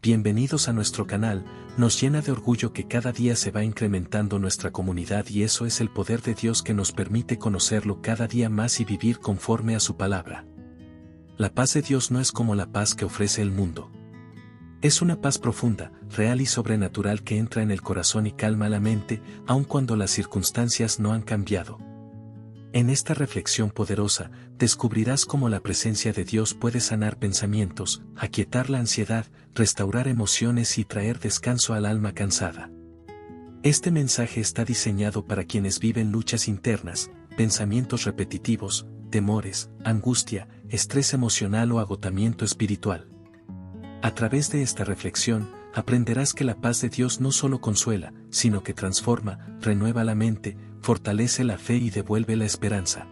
Bienvenidos a nuestro canal. Nos llena de orgullo que cada día se va incrementando nuestra comunidad y eso es el poder de Dios que nos permite conocerlo cada día más y vivir conforme a su palabra. La paz de Dios no es como la paz que ofrece el mundo. Es una paz profunda, real y sobrenatural que entra en el corazón y calma la mente, aun cuando las circunstancias no han cambiado. En esta reflexión poderosa, descubrirás cómo la presencia de Dios puede sanar pensamientos, aquietar la ansiedad, restaurar emociones y traer descanso al alma cansada. Este mensaje está diseñado para quienes viven luchas internas, pensamientos repetitivos, temores, angustia, estrés emocional o agotamiento espiritual. A través de esta reflexión, aprenderás que la paz de Dios no solo consuela, sino que transforma, renueva la mente, fortalece la fe y devuelve la esperanza.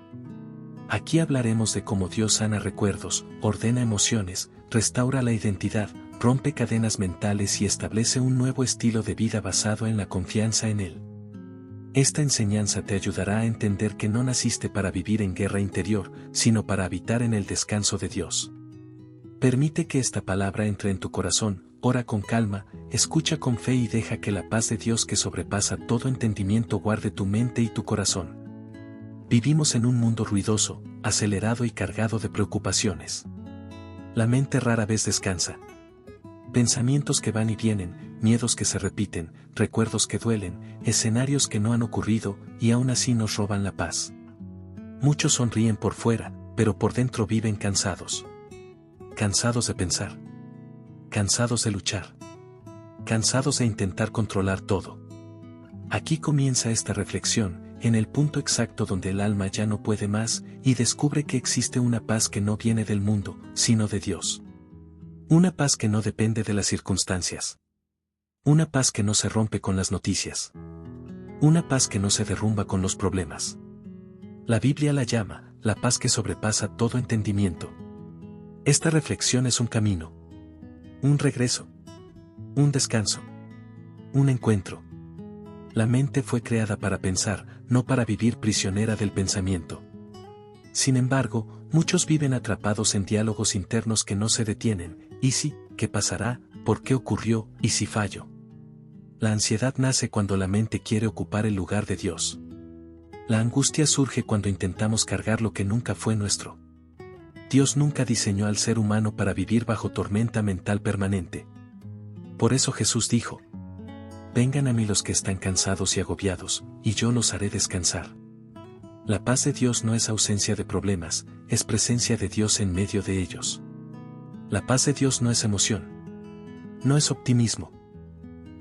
Aquí hablaremos de cómo Dios sana recuerdos, ordena emociones, restaura la identidad, rompe cadenas mentales y establece un nuevo estilo de vida basado en la confianza en Él. Esta enseñanza te ayudará a entender que no naciste para vivir en guerra interior, sino para habitar en el descanso de Dios. Permite que esta palabra entre en tu corazón, ora con calma, escucha con fe y deja que la paz de Dios que sobrepasa todo entendimiento guarde tu mente y tu corazón. Vivimos en un mundo ruidoso, acelerado y cargado de preocupaciones. La mente rara vez descansa. Pensamientos que van y vienen, miedos que se repiten, recuerdos que duelen, escenarios que no han ocurrido y aún así nos roban la paz. Muchos sonríen por fuera, pero por dentro viven cansados. Cansados de pensar. Cansados de luchar. Cansados de intentar controlar todo. Aquí comienza esta reflexión, en el punto exacto donde el alma ya no puede más, y descubre que existe una paz que no viene del mundo, sino de Dios. Una paz que no depende de las circunstancias. Una paz que no se rompe con las noticias. Una paz que no se derrumba con los problemas. La Biblia la llama, la paz que sobrepasa todo entendimiento. Esta reflexión es un camino. Un regreso. Un descanso. Un encuentro. La mente fue creada para pensar, no para vivir prisionera del pensamiento. Sin embargo, muchos viven atrapados en diálogos internos que no se detienen. ¿Y si? ¿Qué pasará? ¿Por qué ocurrió? ¿Y si fallo? La ansiedad nace cuando la mente quiere ocupar el lugar de Dios. La angustia surge cuando intentamos cargar lo que nunca fue nuestro. Dios nunca diseñó al ser humano para vivir bajo tormenta mental permanente. Por eso Jesús dijo: vengan a mí los que están cansados y agobiados, y yo los haré descansar. La paz de Dios no es ausencia de problemas, es presencia de Dios en medio de ellos. La paz de Dios no es emoción. No es optimismo.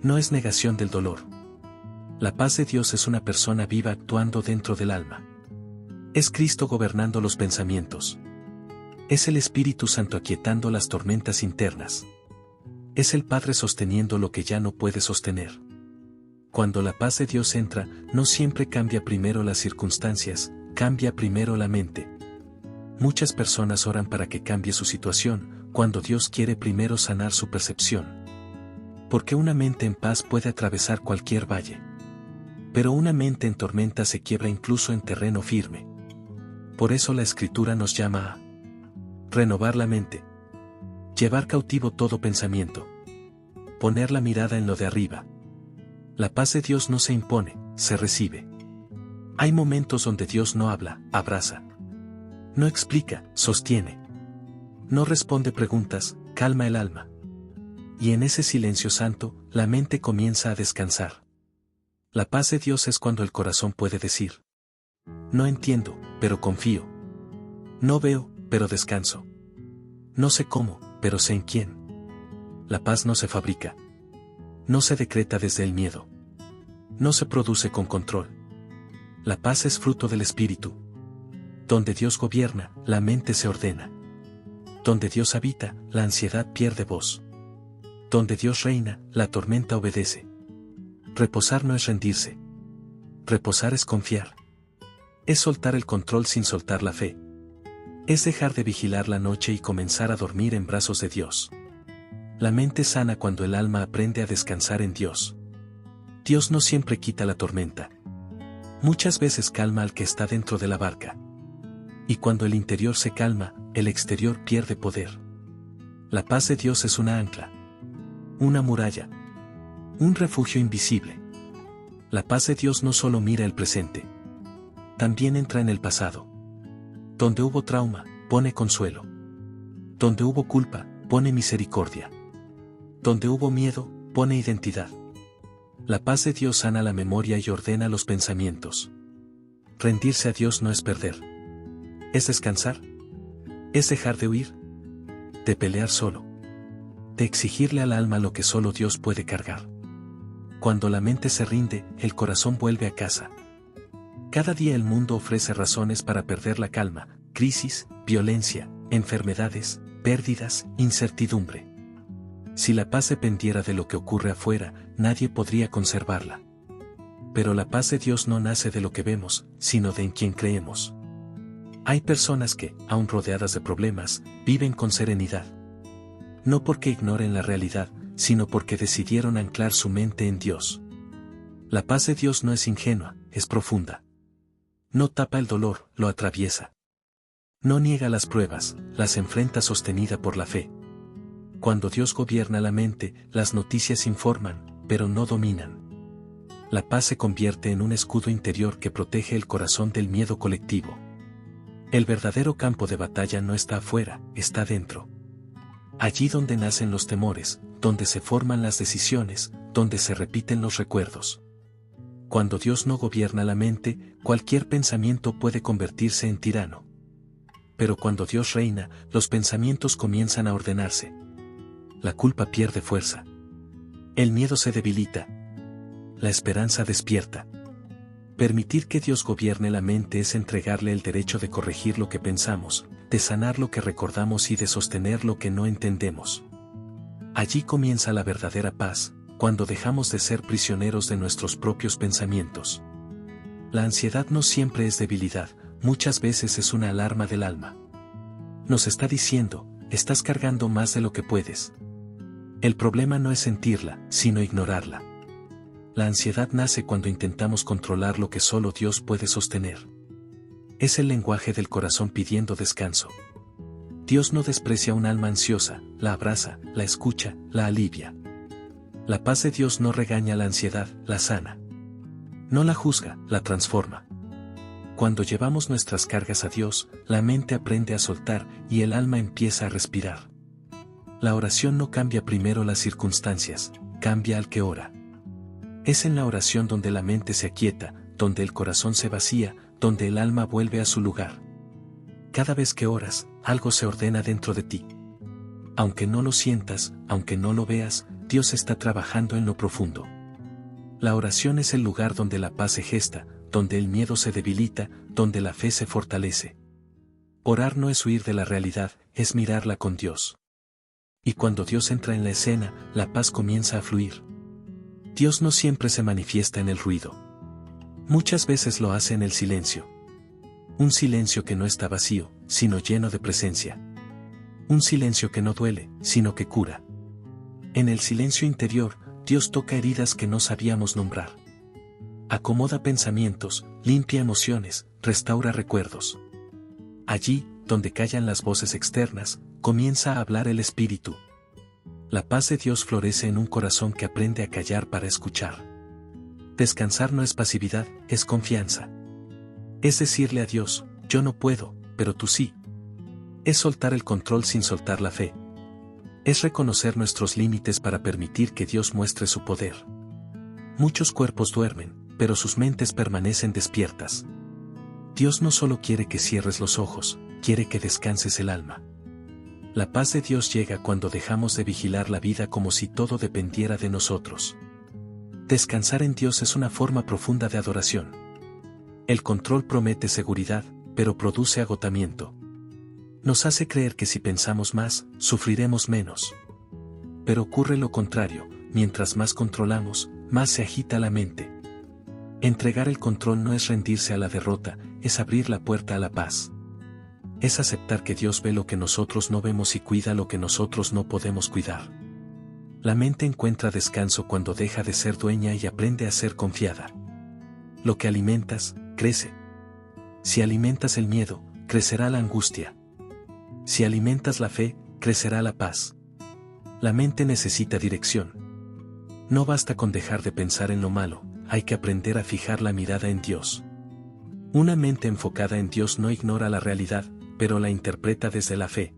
No es negación del dolor. La paz de Dios es una persona viva actuando dentro del alma. Es Cristo gobernando los pensamientos. Es el Espíritu Santo aquietando las tormentas internas. Es el Padre sosteniendo lo que ya no puede sostener. Cuando la paz de Dios entra, no siempre cambia primero las circunstancias, cambia primero la mente. Muchas personas oran para que cambie su situación, cuando Dios quiere primero sanar su percepción. Porque una mente en paz puede atravesar cualquier valle. Pero una mente en tormenta se quiebra incluso en terreno firme. Por eso la Escritura nos llama a renovar la mente. Llevar cautivo todo pensamiento. Poner la mirada en lo de arriba. La paz de Dios no se impone, se recibe. Hay momentos donde Dios no habla, abraza. No explica, sostiene. No responde preguntas, calma el alma. Y en ese silencio santo, la mente comienza a descansar. La paz de Dios es cuando el corazón puede decir: no entiendo, pero confío. No veo, pero descanso. No sé cómo, pero sé en quién. La paz no se fabrica. No se decreta desde el miedo. No se produce con control. La paz es fruto del Espíritu. Donde Dios gobierna, la mente se ordena. Donde Dios habita, la ansiedad pierde voz. Donde Dios reina, la tormenta obedece. Reposar no es rendirse. Reposar es confiar. Es soltar el control sin soltar la fe. Es dejar de vigilar la noche y comenzar a dormir en brazos de Dios. La mente sana cuando el alma aprende a descansar en Dios. Dios no siempre quita la tormenta. Muchas veces calma al que está dentro de la barca. Y cuando el interior se calma, el exterior pierde poder. La paz de Dios es una ancla. Una muralla. Un refugio invisible. La paz de Dios no solo mira el presente. También entra en el pasado. Donde hubo trauma, pone consuelo. Donde hubo culpa, pone misericordia. Donde hubo miedo, pone identidad. La paz de Dios sana la memoria y ordena los pensamientos. Rendirse a Dios no es perder. Es descansar. Es dejar de huir. De pelear solo. De exigirle al alma lo que solo Dios puede cargar. Cuando la mente se rinde, el corazón vuelve a casa. Cada día el mundo ofrece razones para perder la calma: crisis, violencia, enfermedades, pérdidas, incertidumbre. Si la paz dependiera de lo que ocurre afuera, nadie podría conservarla. Pero la paz de Dios no nace de lo que vemos, sino de en quien creemos. Hay personas que, aun rodeadas de problemas, viven con serenidad. No porque ignoren la realidad, sino porque decidieron anclar su mente en Dios. La paz de Dios no es ingenua, es profunda. No tapa el dolor, lo atraviesa. No niega las pruebas, las enfrenta sostenida por la fe. Cuando Dios gobierna la mente, las noticias informan, pero no dominan. La paz se convierte en un escudo interior que protege el corazón del miedo colectivo. El verdadero campo de batalla no está afuera, está dentro. Allí donde nacen los temores, donde se forman las decisiones, donde se repiten los recuerdos. Cuando Dios no gobierna la mente, cualquier pensamiento puede convertirse en tirano. Pero cuando Dios reina, los pensamientos comienzan a ordenarse. La culpa pierde fuerza. El miedo se debilita. La esperanza despierta. Permitir que Dios gobierne la mente es entregarle el derecho de corregir lo que pensamos, de sanar lo que recordamos y de sostener lo que no entendemos. Allí comienza la verdadera paz, cuando dejamos de ser prisioneros de nuestros propios pensamientos. La ansiedad no siempre es debilidad, muchas veces es una alarma del alma. Nos está diciendo: estás cargando más de lo que puedes. El problema no es sentirla, sino ignorarla. La ansiedad nace cuando intentamos controlar lo que solo Dios puede sostener. Es el lenguaje del corazón pidiendo descanso. Dios no desprecia a un alma ansiosa, la abraza, la escucha, la alivia. La paz de Dios no regaña la ansiedad, la sana. No la juzga, la transforma. Cuando llevamos nuestras cargas a Dios, la mente aprende a soltar y el alma empieza a respirar. La oración no cambia primero las circunstancias, cambia al que ora. Es en la oración donde la mente se aquieta, donde el corazón se vacía, donde el alma vuelve a su lugar. Cada vez que oras, algo se ordena dentro de ti. Aunque no lo sientas, aunque no lo veas, Dios está trabajando en lo profundo. La oración es el lugar donde la paz se gesta, donde el miedo se debilita, donde la fe se fortalece. Orar no es huir de la realidad, es mirarla con Dios. Y cuando Dios entra en la escena, la paz comienza a fluir. Dios no siempre se manifiesta en el ruido. Muchas veces lo hace en el silencio. Un silencio que no está vacío, sino lleno de presencia. Un silencio que no duele, sino que cura. En el silencio interior, Dios toca heridas que no sabíamos nombrar. Acomoda pensamientos, limpia emociones, restaura recuerdos. Allí, donde callan las voces externas, comienza a hablar el Espíritu. La paz de Dios florece en un corazón que aprende a callar para escuchar. Descansar no es pasividad, es confianza. Es decirle a Dios: yo no puedo, pero tú sí. Es soltar el control sin soltar la fe. Es reconocer nuestros límites para permitir que Dios muestre su poder. Muchos cuerpos duermen, pero sus mentes permanecen despiertas. Dios no solo quiere que cierres los ojos, quiere que descanses el alma. La paz de Dios llega cuando dejamos de vigilar la vida como si todo dependiera de nosotros. Descansar en Dios es una forma profunda de adoración. El control promete seguridad, pero produce agotamiento. Nos hace creer que si pensamos más, sufriremos menos. Pero ocurre lo contrario: mientras más controlamos, más se agita la mente. Entregar el control no es rendirse a la derrota, es abrir la puerta a la paz. Es aceptar que Dios ve lo que nosotros no vemos y cuida lo que nosotros no podemos cuidar. La mente encuentra descanso cuando deja de ser dueña y aprende a ser confiada. Lo que alimentas, crece. Si alimentas el miedo, crecerá la angustia. Si alimentas la fe, crecerá la paz. La mente necesita dirección. No basta con dejar de pensar en lo malo, hay que aprender a fijar la mirada en Dios. Una mente enfocada en Dios no ignora la realidad, pero la interpreta desde la fe.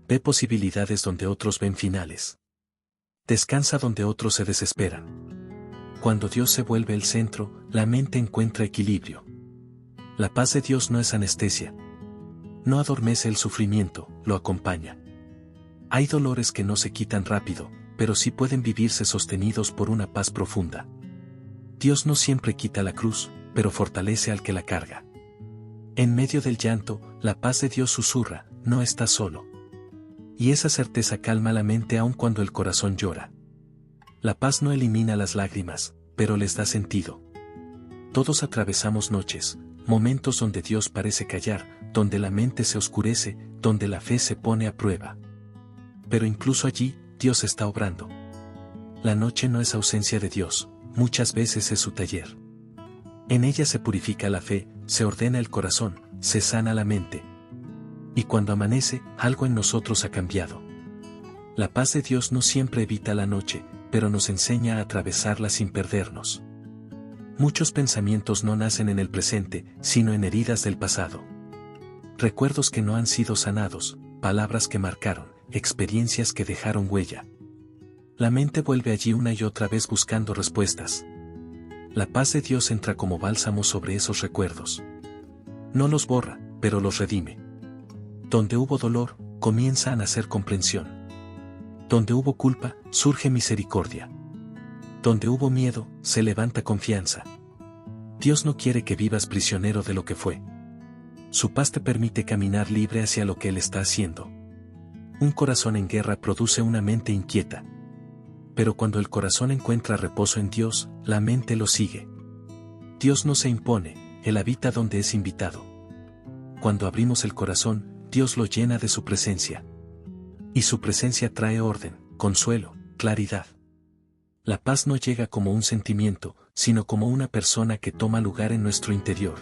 Ve posibilidades donde otros ven finales. Descansa donde otros se desesperan. Cuando Dios se vuelve el centro, la mente encuentra equilibrio. La paz de Dios no es anestesia. No adormece el sufrimiento, lo acompaña. Hay dolores que no se quitan rápido, pero sí pueden vivirse sostenidos por una paz profunda. Dios no siempre quita la cruz, pero fortalece al que la carga. En medio del llanto, la paz de Dios susurra, no estás solo. Y esa certeza calma la mente aun cuando el corazón llora. La paz no elimina las lágrimas, pero les da sentido. Todos atravesamos noches, momentos donde Dios parece callar, donde la mente se oscurece, donde la fe se pone a prueba. Pero incluso allí, Dios está obrando. La noche no es ausencia de Dios, muchas veces es su taller. En ella se purifica la fe, se ordena el corazón, se sana la mente. Y cuando amanece, algo en nosotros ha cambiado. La paz de Dios no siempre evita la noche, pero nos enseña a atravesarla sin perdernos. Muchos pensamientos no nacen en el presente, sino en heridas del pasado. Recuerdos que no han sido sanados, palabras que marcaron, experiencias que dejaron huella. La mente vuelve allí una y otra vez buscando respuestas. La paz de Dios entra como bálsamo sobre esos recuerdos. No los borra, pero los redime. Donde hubo dolor, comienza a nacer comprensión. Donde hubo culpa, surge misericordia. Donde hubo miedo, se levanta confianza. Dios no quiere que vivas prisionero de lo que fue. Su paz te permite caminar libre hacia lo que Él está haciendo. Un corazón en guerra produce una mente inquieta. Pero cuando el corazón encuentra reposo en Dios, la mente lo sigue. Dios no se impone, Él habita donde es invitado. Cuando abrimos el corazón, Dios lo llena de su presencia. Y su presencia trae orden, consuelo, claridad. La paz no llega como un sentimiento, sino como una persona que toma lugar en nuestro interior.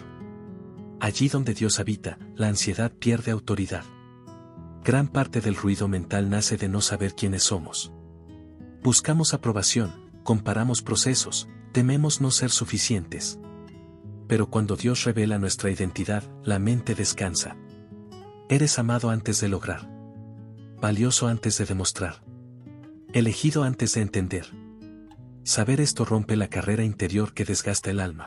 Allí donde Dios habita, la ansiedad pierde autoridad. Gran parte del ruido mental nace de no saber quiénes somos. Buscamos aprobación, comparamos procesos, tememos no ser suficientes. Pero cuando Dios revela nuestra identidad, la mente descansa. Eres amado antes de lograr. Valioso antes de demostrar. Elegido antes de entender. Saber esto rompe la carrera interior que desgasta el alma.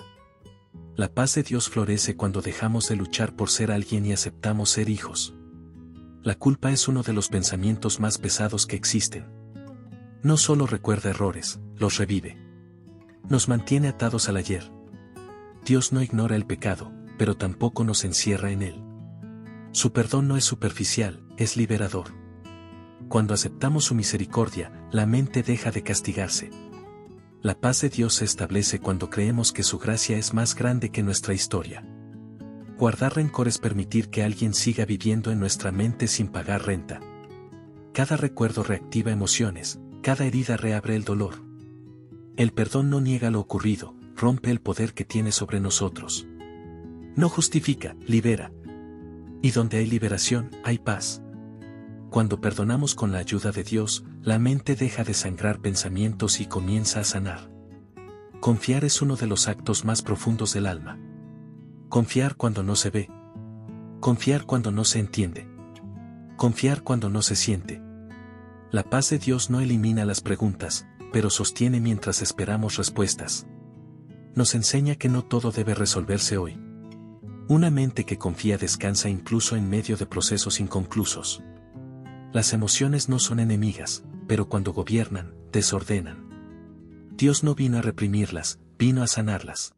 La paz de Dios florece cuando dejamos de luchar por ser alguien y aceptamos ser hijos. La culpa es uno de los pensamientos más pesados que existen. No solo recuerda errores, los revive. Nos mantiene atados al ayer. Dios no ignora el pecado, pero tampoco nos encierra en él. Su perdón no es superficial, es liberador. Cuando aceptamos su misericordia, la mente deja de castigarse. La paz de Dios se establece cuando creemos que su gracia es más grande que nuestra historia. Guardar rencor es permitir que alguien siga viviendo en nuestra mente sin pagar renta. Cada recuerdo reactiva emociones, cada herida reabre el dolor. El perdón no niega lo ocurrido, rompe el poder que tiene sobre nosotros. No justifica, libera. Y donde hay liberación, hay paz. Cuando perdonamos con la ayuda de Dios, la mente deja de sangrar pensamientos y comienza a sanar. Confiar es uno de los actos más profundos del alma. Confiar cuando no se ve. Confiar cuando no se entiende. Confiar cuando no se siente. La paz de Dios no elimina las preguntas, pero sostiene mientras esperamos respuestas. Nos enseña que no todo debe resolverse hoy. Una mente que confía descansa incluso en medio de procesos inconclusos. Las emociones no son enemigas, pero cuando gobiernan, desordenan. Dios no vino a reprimirlas, vino a sanarlas.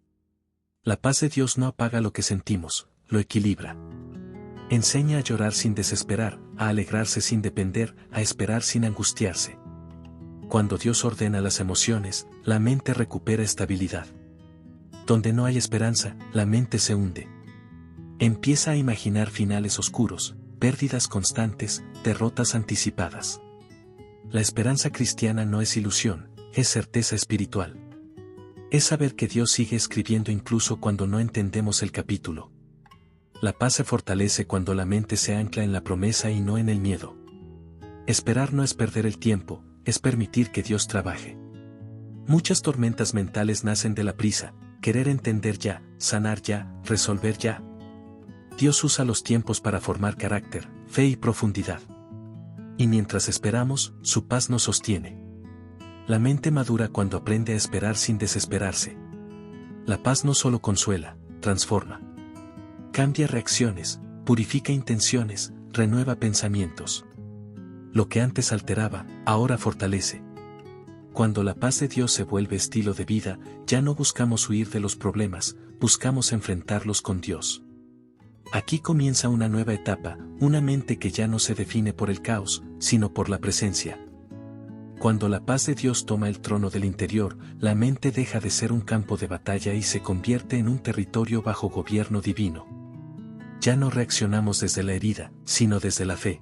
La paz de Dios no apaga lo que sentimos, lo equilibra. Enseña a llorar sin desesperar, a alegrarse sin depender, a esperar sin angustiarse. Cuando Dios ordena las emociones, la mente recupera estabilidad. Donde no hay esperanza, la mente se hunde. Empieza a imaginar finales oscuros, pérdidas constantes, derrotas anticipadas. La esperanza cristiana no es ilusión, es certeza espiritual. Es saber que Dios sigue escribiendo incluso cuando no entendemos el capítulo. La paz se fortalece cuando la mente se ancla en la promesa y no en el miedo. Esperar no es perder el tiempo, es permitir que Dios trabaje. Muchas tormentas mentales nacen de la prisa, querer entender ya, sanar ya, resolver ya. Dios usa los tiempos para formar carácter, fe y profundidad. Y mientras esperamos, su paz nos sostiene. La mente madura cuando aprende a esperar sin desesperarse. La paz no solo consuela, transforma. Cambia reacciones, purifica intenciones, renueva pensamientos. Lo que antes alteraba, ahora fortalece. Cuando la paz de Dios se vuelve estilo de vida, ya no buscamos huir de los problemas, buscamos enfrentarlos con Dios. Aquí comienza una nueva etapa, una mente que ya no se define por el caos, sino por la presencia. Cuando la paz de Dios toma el trono del interior, la mente deja de ser un campo de batalla y se convierte en un territorio bajo gobierno divino. Ya no reaccionamos desde la herida, sino desde la fe.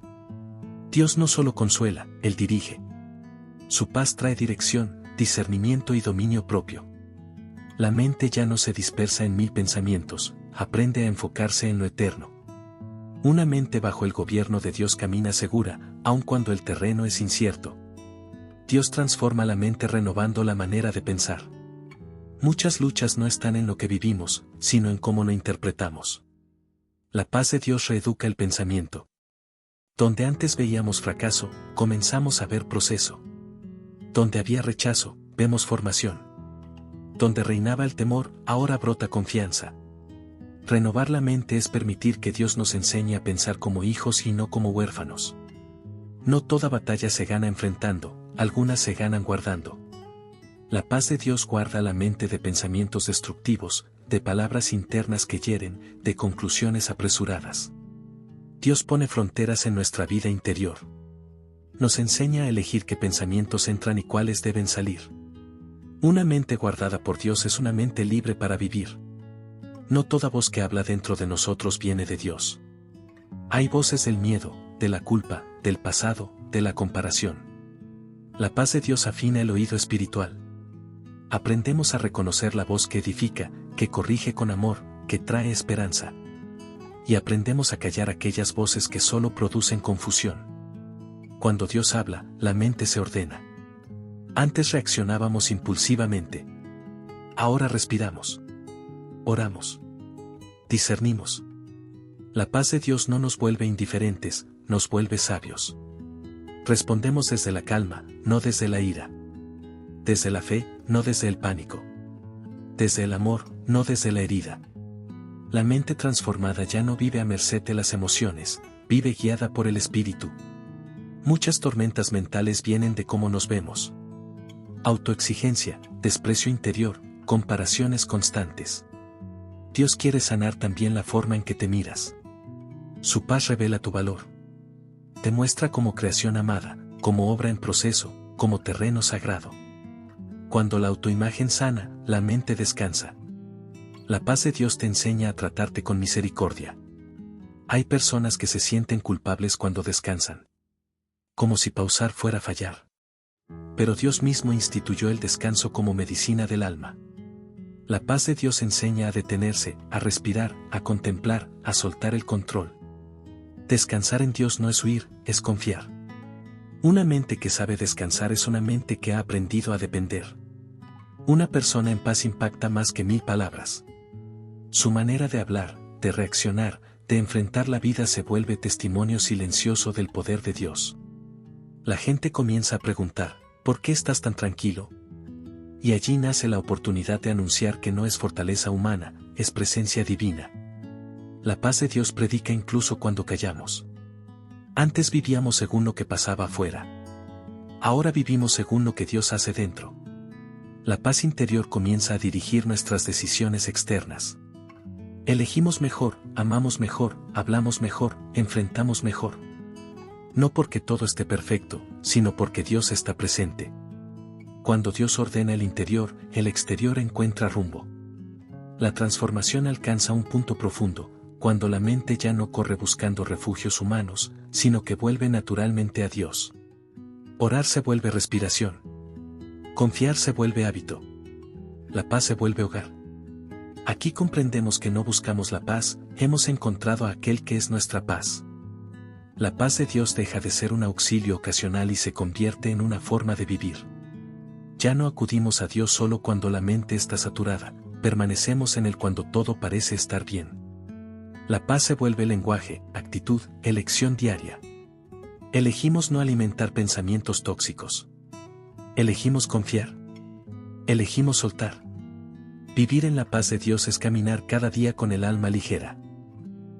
Dios no solo consuela, Él dirige. Su paz trae dirección, discernimiento y dominio propio. La mente ya no se dispersa en 1000 pensamientos, aprende a enfocarse en lo eterno. Una mente bajo el gobierno de Dios camina segura, aun cuando el terreno es incierto. Dios transforma la mente renovando la manera de pensar. Muchas luchas no están en lo que vivimos, sino en cómo lo interpretamos. La paz de Dios reeduca el pensamiento. Donde antes veíamos fracaso, comenzamos a ver proceso. Donde había rechazo, vemos formación. Donde reinaba el temor, ahora brota confianza. Renovar la mente es permitir que Dios nos enseñe a pensar como hijos y no como huérfanos. No toda batalla se gana enfrentando, algunas se ganan guardando. La paz de Dios guarda la mente de pensamientos destructivos, de palabras internas que hieren, de conclusiones apresuradas. Dios pone fronteras en nuestra vida interior. Nos enseña a elegir qué pensamientos entran y cuáles deben salir. Una mente guardada por Dios es una mente libre para vivir. No toda voz que habla dentro de nosotros viene de Dios. Hay voces del miedo, de la culpa, del pasado, de la comparación. La paz de Dios afina el oído espiritual. Aprendemos a reconocer la voz que edifica, que corrige con amor, que trae esperanza. Y aprendemos a callar aquellas voces que solo producen confusión. Cuando Dios habla, la mente se ordena. Antes reaccionábamos impulsivamente. Ahora respiramos. Oramos. Discernimos. La paz de Dios no nos vuelve indiferentes, nos vuelve sabios. Respondemos desde la calma, no desde la ira. Desde la fe, no desde el pánico. Desde el amor, no desde la herida. La mente transformada ya no vive a merced de las emociones, vive guiada por el Espíritu. Muchas tormentas mentales vienen de cómo nos vemos. Autoexigencia, desprecio interior, comparaciones constantes. Dios quiere sanar también la forma en que te miras. Su paz revela tu valor. Te muestra como creación amada, como obra en proceso, como terreno sagrado. Cuando la autoimagen sana, la mente descansa. La paz de Dios te enseña a tratarte con misericordia. Hay personas que se sienten culpables cuando descansan. Como si pausar fuera fallar. Pero Dios mismo instituyó el descanso como medicina del alma. La paz de Dios enseña a detenerse, a respirar, a contemplar, a soltar el control. Descansar en Dios no es huir, es confiar. Una mente que sabe descansar es una mente que ha aprendido a depender. Una persona en paz impacta más que 1000 palabras. Su manera de hablar, de reaccionar, de enfrentar la vida se vuelve testimonio silencioso del poder de Dios. La gente comienza a preguntar, ¿por qué estás tan tranquilo? Y allí nace la oportunidad de anunciar que no es fortaleza humana, es presencia divina. La paz de Dios predica incluso cuando callamos. Antes vivíamos según lo que pasaba afuera. Ahora vivimos según lo que Dios hace dentro. La paz interior comienza a dirigir nuestras decisiones externas. Elegimos mejor, amamos mejor, hablamos mejor, enfrentamos mejor. No porque todo esté perfecto, sino porque Dios está presente. Cuando Dios ordena el interior, el exterior encuentra rumbo. La transformación alcanza un punto profundo, cuando la mente ya no corre buscando refugios humanos, sino que vuelve naturalmente a Dios. Orar se vuelve respiración. Confiar se vuelve hábito. La paz se vuelve hogar. Aquí comprendemos que no buscamos la paz, hemos encontrado a aquel que es nuestra paz. La paz de Dios deja de ser un auxilio ocasional y se convierte en una forma de vivir. Ya no acudimos a Dios solo cuando la mente está saturada, permanecemos en Él cuando todo parece estar bien. La paz se vuelve lenguaje, actitud, elección diaria. Elegimos no alimentar pensamientos tóxicos. Elegimos confiar. Elegimos soltar. Vivir en la paz de Dios es caminar cada día con el alma ligera.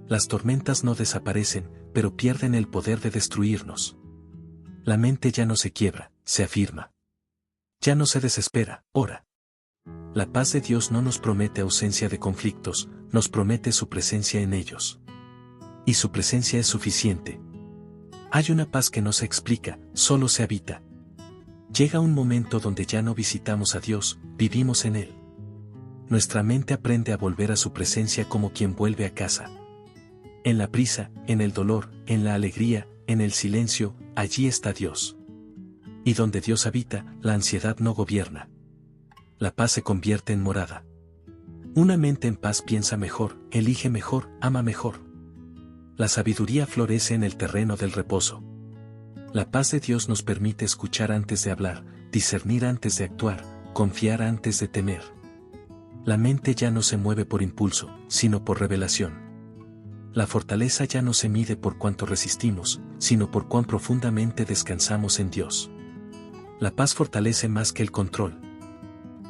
Las tormentas no desaparecen, pero pierden el poder de destruirnos. La mente ya no se quiebra, se afirma. Ya no se desespera, ora. La paz de Dios no nos promete ausencia de conflictos, nos promete su presencia en ellos. Y su presencia es suficiente. Hay una paz que no se explica, solo se habita. Llega un momento donde ya no visitamos a Dios, vivimos en Él. Nuestra mente aprende a volver a su presencia como quien vuelve a casa. En la prisa, en el dolor, en la alegría, en el silencio, allí está Dios. Y donde Dios habita, la ansiedad no gobierna. La paz se convierte en morada. Una mente en paz piensa mejor, elige mejor, ama mejor. La sabiduría florece en el terreno del reposo. La paz de Dios nos permite escuchar antes de hablar, discernir antes de actuar, confiar antes de temer. La mente ya no se mueve por impulso, sino por revelación. La fortaleza ya no se mide por cuánto resistimos, sino por cuán profundamente descansamos en Dios. La paz fortalece más que el control.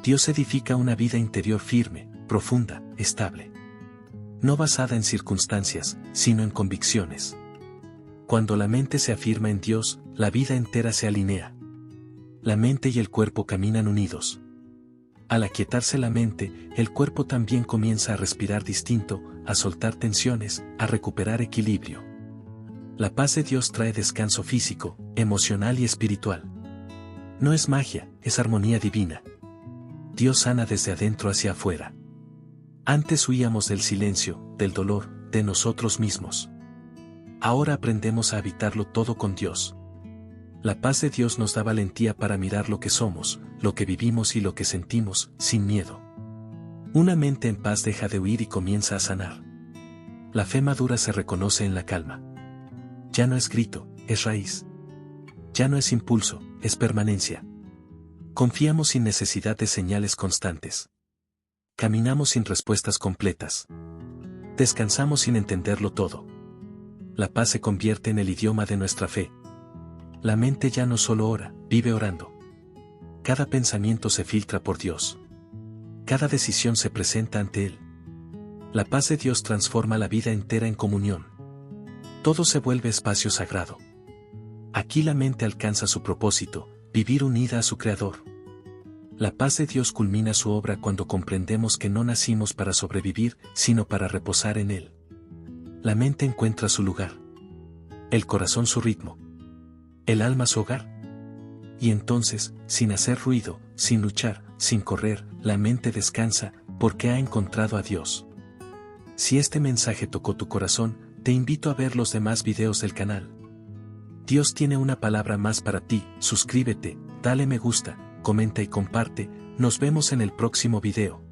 Dios edifica una vida interior firme, profunda, estable. No basada en circunstancias, sino en convicciones. Cuando la mente se afirma en Dios, la vida entera se alinea. La mente y el cuerpo caminan unidos. Al aquietarse la mente, el cuerpo también comienza a respirar distinto, a soltar tensiones, a recuperar equilibrio. La paz de Dios trae descanso físico, emocional y espiritual. No es magia, es armonía divina. Dios sana desde adentro hacia afuera. Antes huíamos del silencio, del dolor, de nosotros mismos. Ahora aprendemos a habitarlo todo con Dios. La paz de Dios nos da valentía para mirar lo que somos, lo que vivimos y lo que sentimos, sin miedo. Una mente en paz deja de huir y comienza a sanar. La fe madura se reconoce en la calma. Ya no es grito, es raíz. Ya no es impulso, es permanencia. Confiamos sin necesidad de señales constantes. Caminamos sin respuestas completas. Descansamos sin entenderlo todo. La paz se convierte en el idioma de nuestra fe. La mente ya no solo ora, vive orando. Cada pensamiento se filtra por Dios. Cada decisión se presenta ante Él. La paz de Dios transforma la vida entera en comunión. Todo se vuelve espacio sagrado. Aquí la mente alcanza su propósito, vivir unida a su Creador. La paz de Dios culmina su obra cuando comprendemos que no nacimos para sobrevivir, sino para reposar en Él. La mente encuentra su lugar. El corazón su ritmo. El alma su hogar. Y entonces, sin hacer ruido, sin luchar, sin correr, la mente descansa, porque ha encontrado a Dios. Si este mensaje tocó tu corazón, te invito a ver los demás videos del canal. Dios tiene una palabra más para ti, suscríbete, dale me gusta, comenta y comparte, nos vemos en el próximo video.